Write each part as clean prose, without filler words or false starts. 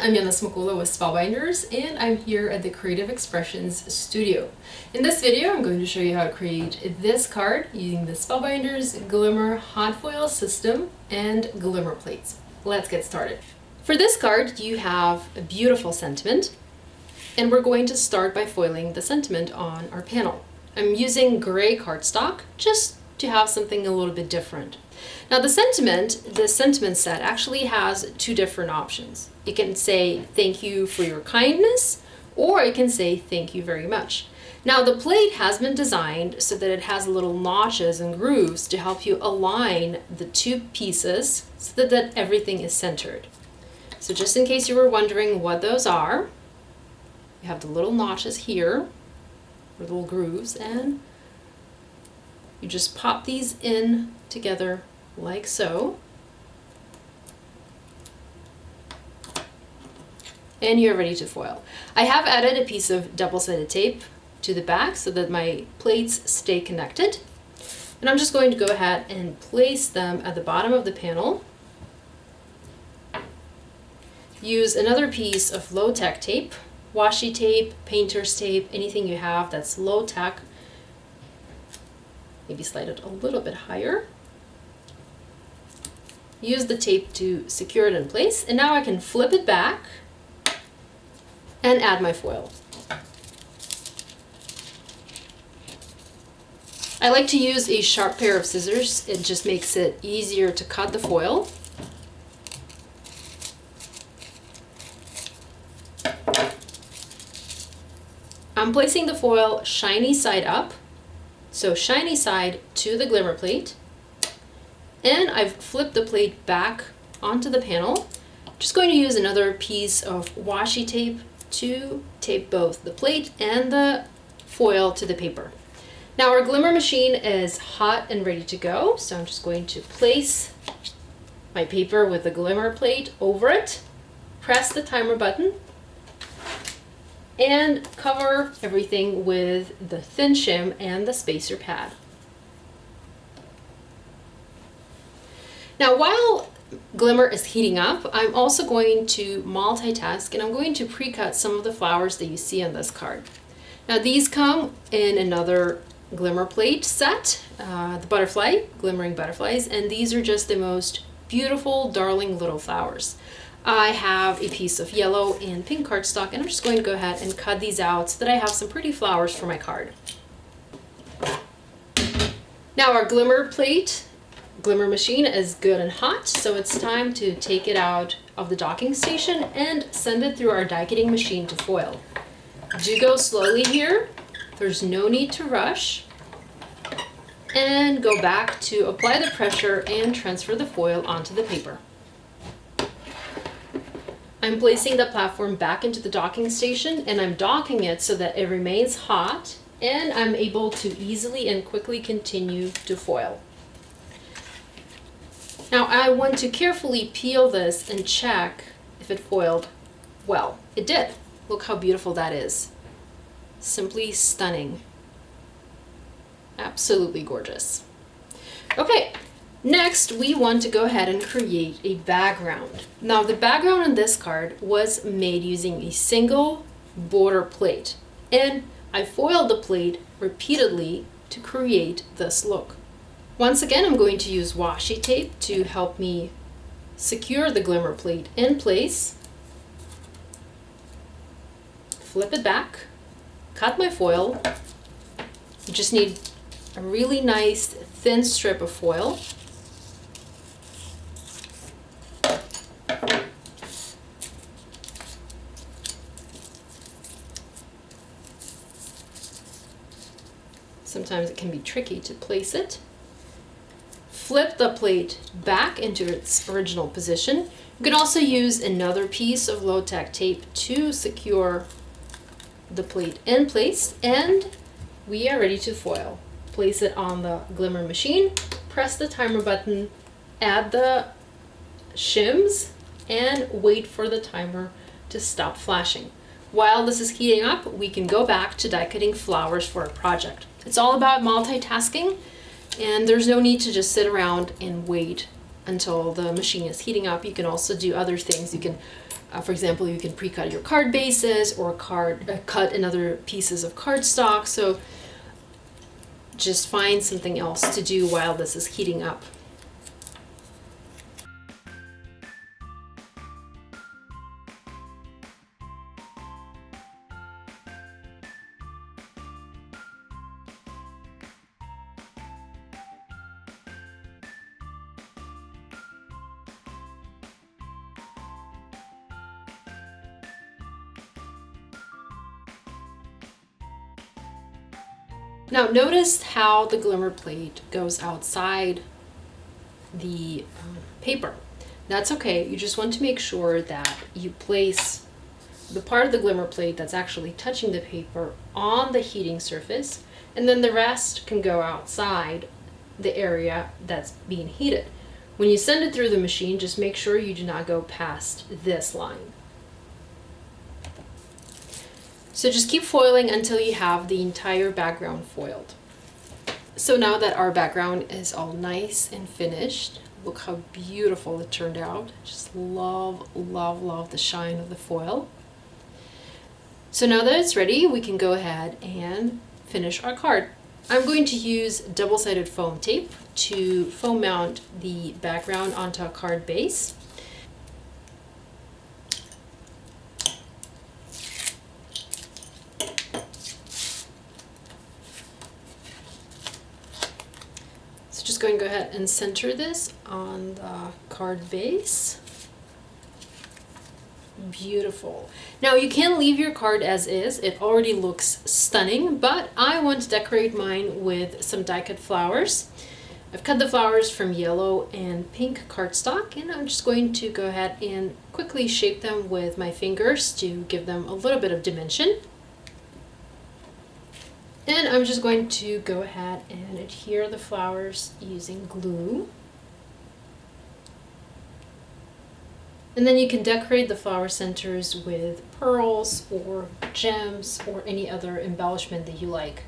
I'm Yana Smakula with Spellbinders, and I'm here at the Creative Expressions Studio. In this video, I'm going to show you how to create this card using the Spellbinders Glimmer hot foil system and Glimmer plates. Let's get started. For this card, you have a beautiful sentiment, and we're going to start by foiling the sentiment on our panel. I'm using gray cardstock just to have something a little bit different. Now the sentiment set actually has two different options. You can say thank you for your kindness, or it can say thank you very much. Now the plate has been designed so that it has little notches and grooves to help you align the two pieces so that everything is centered. So just in case you were wondering what those are, you have the little notches here, or little grooves, and you just pop these in together like so. And you're ready to foil. I have added a piece of double-sided tape to the back so that my plates stay connected. And I'm just going to go ahead and place them at the bottom of the panel. Use another piece of low-tech tape, washi tape, painter's tape, anything you have that's low-tech. Maybe slide it a little bit higher. Use the tape to secure it in place, and now I can flip it back and add my foil. I like to use a sharp pair of scissors. It just makes it easier to cut the foil. I'm placing the foil shiny side up, so shiny side to the glimmer plate. And I've flipped the plate back onto the panel. Just going to use another piece of washi tape to tape both the plate and the foil to the paper. Now our glimmer machine is hot and ready to go, so I'm just going to place my paper with the glimmer plate over it, press the timer button, and cover everything with the thin shim and the spacer pad. Now while Glimmer is heating up, I'm also going to multitask, and I'm going to pre-cut some of the flowers that you see on this card. Now these come in another Glimmer plate set, the butterfly, glimmering butterflies, and these are just the most beautiful, darling little flowers. I have a piece of yellow and pink cardstock, and I'm just going to go ahead and cut these out so that I have some pretty flowers for my card. Now our Glimmer machine is good and hot, so it's time to take it out of the docking station and send it through our die cutting machine to foil. Do go slowly here. There's no need to rush. And go back to apply the pressure and transfer the foil onto the paper. I'm placing the platform back into the docking station, and I'm docking it so that it remains hot and I'm able to easily and quickly continue to foil. Now I want to carefully peel this and check if it foiled well. It did. Look how beautiful that is. Simply stunning. Absolutely gorgeous. Okay, next we want to go ahead and create a background. Now the background on this card was made using a single border plate, and I foiled the plate repeatedly to create this look. Once again, I'm going to use washi tape to help me secure the glimmer plate in place. Flip it back, cut my foil. You just need a really nice thin strip of foil. Sometimes it can be tricky to place it. Flip the plate back into its original position. You can also use another piece of low-tech tape to secure the plate in place, and we are ready to foil. Place it on the glimmer machine, press the timer button, add the shims, and wait for the timer to stop flashing. While this is heating up, we can go back to die cutting flowers for our project. It's all about multitasking, and there's no need to just sit around and wait until the machine is heating up. You can also do other things. You can, for example, you can pre-cut your card bases or cut in other pieces of cardstock. So just find something else to do while this is heating up. Now notice how the Glimmer Plate goes outside the paper. That's okay. You just want to make sure that you place the part of the Glimmer Plate that's actually touching the paper on the heating surface, and then the rest can go outside the area that's being heated. When you send it through the machine, just make sure you do not go past this line. So just keep foiling until you have the entire background foiled. So now that our background is all nice and finished, look how beautiful it turned out. Just love, love, love the shine of the foil. So now that it's ready, we can go ahead and finish our card. I'm going to use double-sided foam tape to foam mount the background onto a card base. So just going to go ahead and center this on the card base. Beautiful. Now you can leave your card as is. It already looks stunning, but I want to decorate mine with some die cut flowers. I've cut the flowers from yellow and pink cardstock, and I'm just going to go ahead and quickly shape them with my fingers to give them a little bit of dimension. And I'm just going to go ahead and adhere the flowers using glue. And then you can decorate the flower centers with pearls or gems or any other embellishment that you like.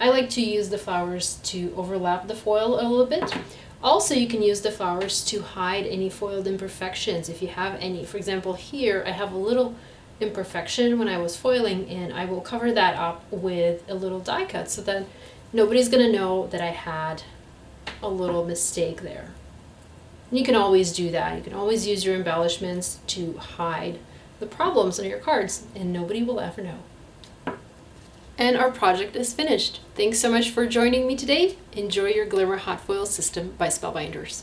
I like to use the flowers to overlap the foil a little bit. Also, you can use the flowers to hide any foiled imperfections if you have any. For example, here I have a little imperfection when I was foiling, and I will cover that up with a little die cut so that nobody's gonna know that I had a little mistake there. And you can always do that. You can always use your embellishments to hide the problems on your cards, and nobody will ever know. And our project is finished. Thanks so much for joining me today. Enjoy your Glimmer Hot Foil system by Spellbinders.